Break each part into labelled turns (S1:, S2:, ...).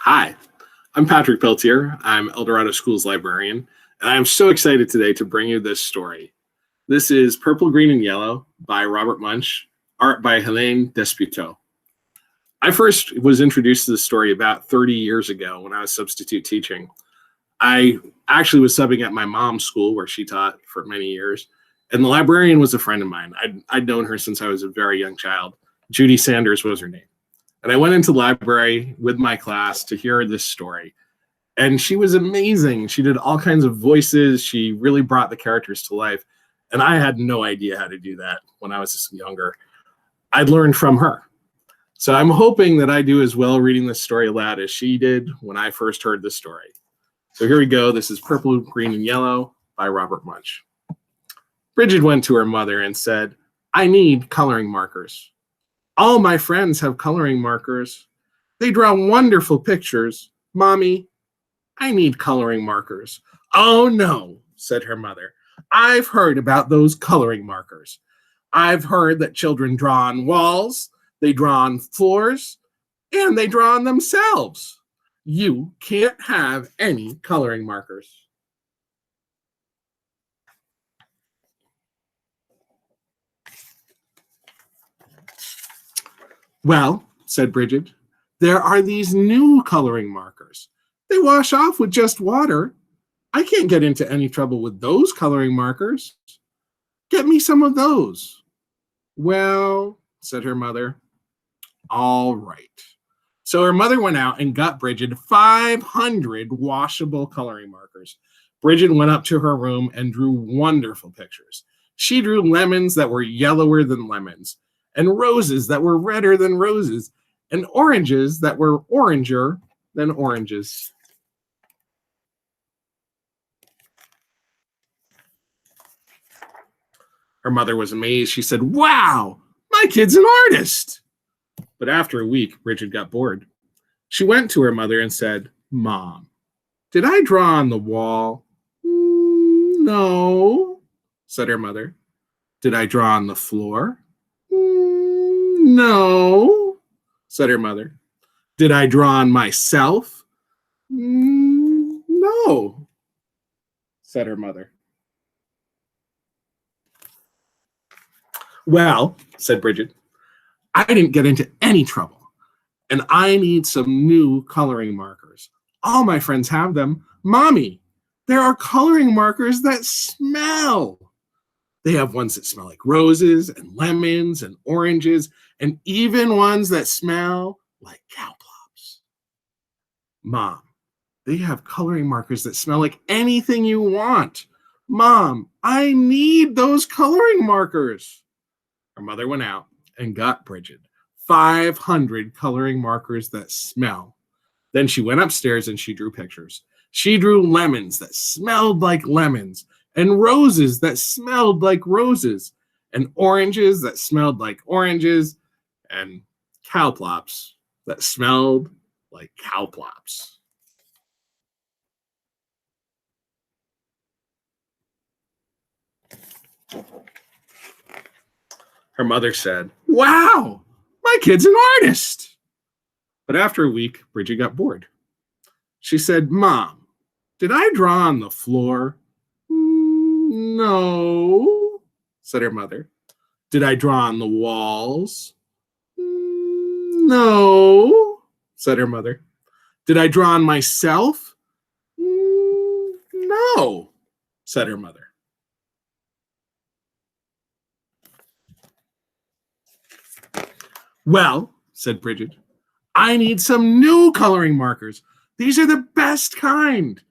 S1: Hi, I'm Patrick Peltier. I'm Eldorado School's librarian, and I'm so excited today to bring you this story. This is Purple, Green, and Yellow by Robert Munsch, art by Helene Desputeaux. I first was introduced to this story about 30 years ago when I was substitute teaching. I actually was subbing at my mom's school where she taught for many years, and the librarian was a friend of mine. I'd known her since I was a very young child. Judy Sanders was her name. And I went into the library with my class to hear this story. And she was amazing. She did all kinds of voices. She really brought the characters to life. And I had no idea how to do that when I was younger. I'd learned from her. So I'm hoping that I do as well reading this story aloud as she did when I first heard this story. So here we go. This is Purple, Green, and Yellow by Robert Munsch. Brigid went to her mother and said, "I need coloring markers. All my friends have coloring markers. They draw wonderful pictures. Mommy, I need coloring markers." "Oh no," said her mother. "I've heard about those coloring markers. I've heard that children draw on walls, they draw on floors, and they draw on themselves. You can't have any coloring markers." "Well," said Brigid, "there are these new coloring markers. They wash off with just water. I can't get into any trouble with those coloring markers. Get me some of those." "Well," said her mother, "all right." So her mother went out and got Brigid 500 washable coloring markers. Brigid went up to her room and drew wonderful pictures. She drew lemons that were yellower than lemons, and roses that were redder than roses, and oranges that were oranger than oranges. Her mother was amazed. She said, "Wow, my kid's an artist." But after a week, Brigid got bored. She went to her mother and said, "Mom, did I draw on the wall?" "No," said her mother. "Did I draw on the floor?" "No," said her mother. "Did I draw on myself?" "No," said her mother. "Well," said Brigid, "I didn't get into any trouble, and I need some new coloring markers. All my friends have them. Mommy, there are coloring markers that smell. They have ones that smell like roses and lemons and oranges, and even ones that smell like cowplops. Mom, they have coloring markers that smell like anything you want. Mom, I need those coloring markers." Her mother went out and got Brigid 500 coloring markers that smell. Then she went upstairs and she drew pictures. She drew lemons that smelled like lemons, and roses that smelled like roses, and oranges that smelled like oranges, and cowplops that smelled like cowplops. Her mother said, "Wow, my kid's an artist." But after a week, Bridget got bored. She said, "Mom, did I draw on the floor?" "No," said her mother. "Did I draw on the walls?" "No," said her mother. "Did I draw on myself?" "No," said her mother. "Well," said Bridget, "I need some new coloring markers. These are the best kind.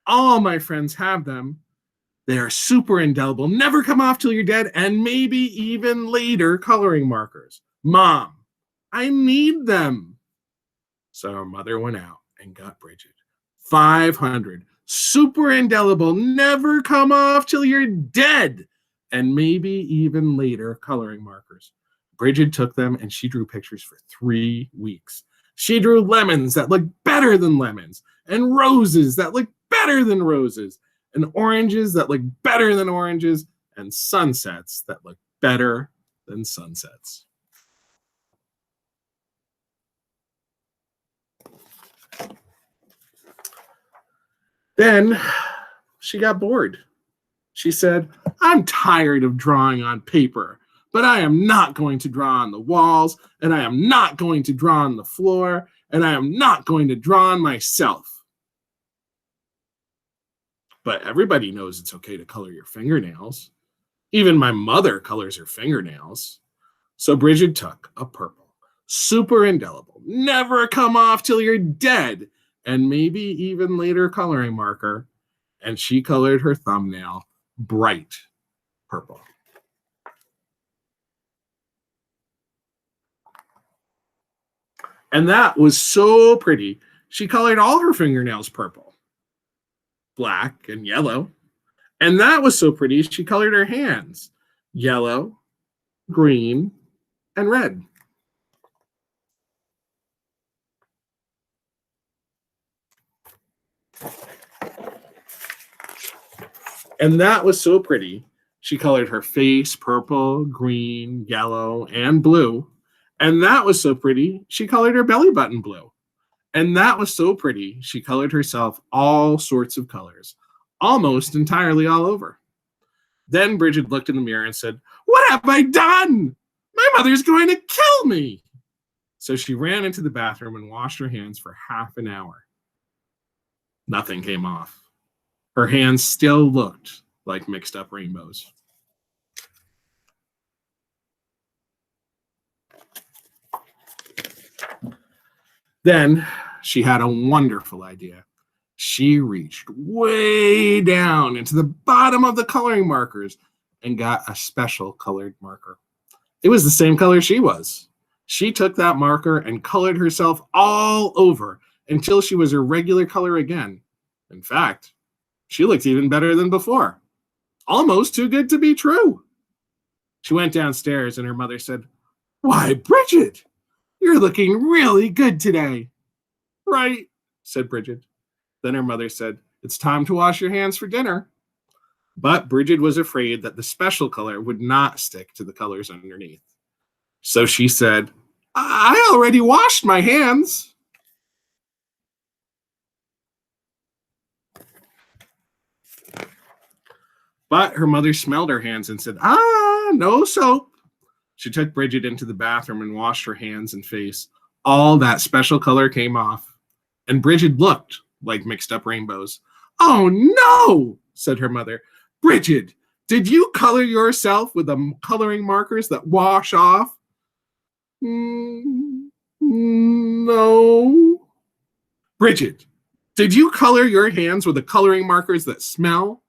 S1: All my friends have them. They are super indelible, never come off till you're dead, and maybe even later coloring markers. Mom, I need them." So her mother went out and got Bridget 500 super indelible, never come off till you're dead, and maybe even later coloring markers. Bridget took them and she drew pictures for 3 weeks. She drew lemons that looked better than lemons, and roses that looked better than roses, and oranges that look better than oranges, and sunsets that look better than sunsets. Then she got bored. She said, I'm tired of drawing on paper, but I am not going to draw on the walls, and I am not going to draw on the floor, and I am not going to draw on myself. But everybody knows it's okay to color your fingernails. Even my mother colors her fingernails. So Brigid took a purple, super indelible, never come off till you're dead, and maybe even later coloring marker, and she colored her thumbnail bright purple. And that was so pretty, she colored all her fingernails purple, black and yellow. And that was so pretty, she colored her hands yellow, green, and red. And that was so pretty, she colored her face purple, green, yellow, and blue. And that was so pretty, she colored her belly button blue. And that was so pretty, she colored herself all sorts of colors, almost entirely all over. Then Brigid looked in the mirror and said, what have I done? My mother's going to kill me. So she ran into the bathroom and washed her hands for half an hour. Nothing came off. Her hands still looked like mixed up rainbows. Then she had a wonderful idea. She reached way down into the bottom of the coloring markers and got a special colored marker. It was the same color she was. She took that marker and colored herself all over until she was her regular color again. In fact, she looked even better than before. Almost too good to be true. She went downstairs and her mother said, why, Brigid, you're looking really good today. Right, said Brigid. Then her mother said, it's time to wash your hands for dinner. But Brigid was afraid that the special color would not stick to the colors underneath. So she said, I already washed my hands. But her mother smelled her hands and said, no soap. She took Brigid into the bathroom and washed her hands and face. All that special color came off, and Brigid looked like mixed up rainbows. Oh no, said her mother. Brigid, did you color yourself with the coloring markers that wash off? No. Brigid, did you color your hands with the coloring markers that smell?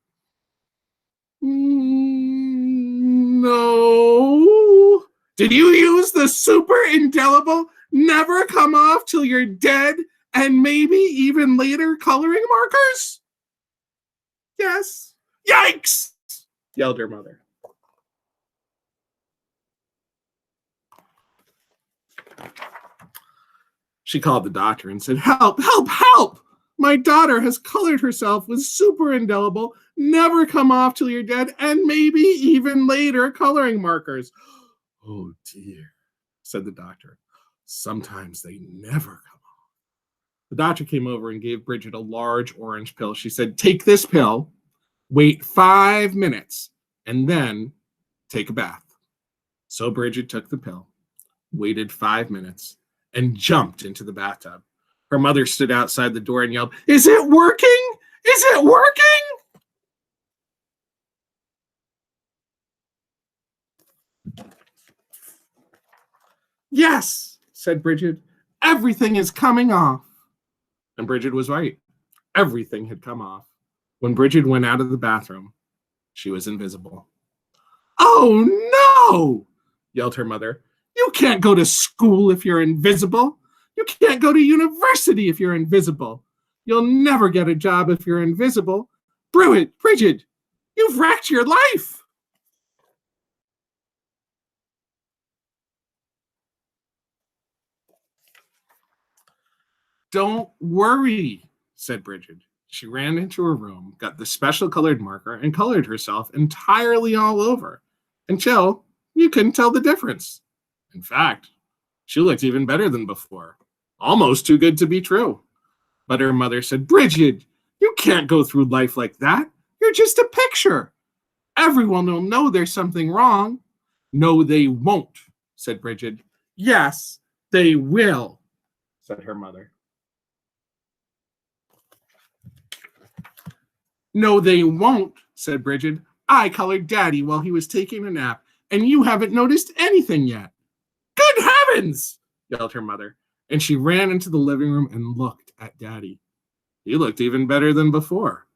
S1: No. Did you use the super indelible, never come off till you're dead, and maybe even later coloring markers? Yes. Yikes, yelled her mother. She called the doctor and said, help, help, help! My daughter has colored herself with super indelible, never come off till you're dead, and maybe even later coloring markers. Oh dear, said the doctor. Sometimes they never come off. The doctor came over and gave Brigid a large orange pill. She said, take this pill, wait 5 minutes, and then take a bath. So Brigid took the pill, waited 5 minutes, and jumped into the bathtub. Her mother stood outside the door and yelled, is it working? Is it working? Yes, said Brigid. Everything is coming off. And Brigid was right. Everything had come off. When Brigid went out of the bathroom, she was invisible. Oh no, yelled her mother. You can't go to school if you're invisible. You can't go to university if you're invisible. You'll never get a job if you're invisible. Brigid, you've wrecked your life. Don't worry, said Brigid. She ran into her room, got the special colored marker, and colored herself entirely all over, until you couldn't tell the difference. In fact, she looked even better than before. Almost too good to be true. But her mother said, Brigid, You can't go through life like that. You're just a picture. Everyone will know there's something wrong. No, they won't, said Brigid. Yes, they will, said her mother. No, they won't, said Brigid. I colored Daddy while he was taking a nap, and you haven't noticed anything yet. Good heavens, yelled her mother, and she ran into the living room and looked at Daddy. He looked even better than before.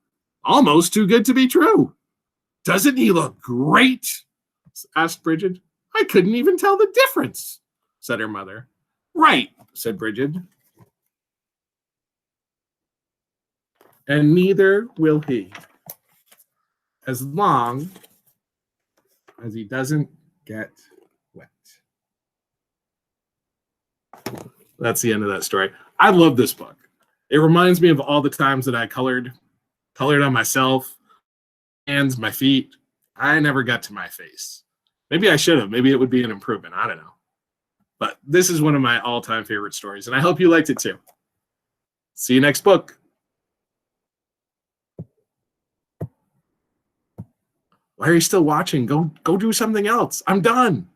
S1: Almost too good to be true. Doesn't he look great? Asked Brigid. I couldn't even tell the difference, said her mother. Right, said Brigid. And neither will he, as long as he doesn't get wet. That's the end of that story. I love this book. It reminds me of all the times that I colored on myself, hands, my feet. I never got to my face. Maybe I should have. Maybe it would be an improvement. I don't know. But this is one of my all-time favorite stories, and I hope you liked it too. See you next book. Why are you still watching? Go do something else. I'm done.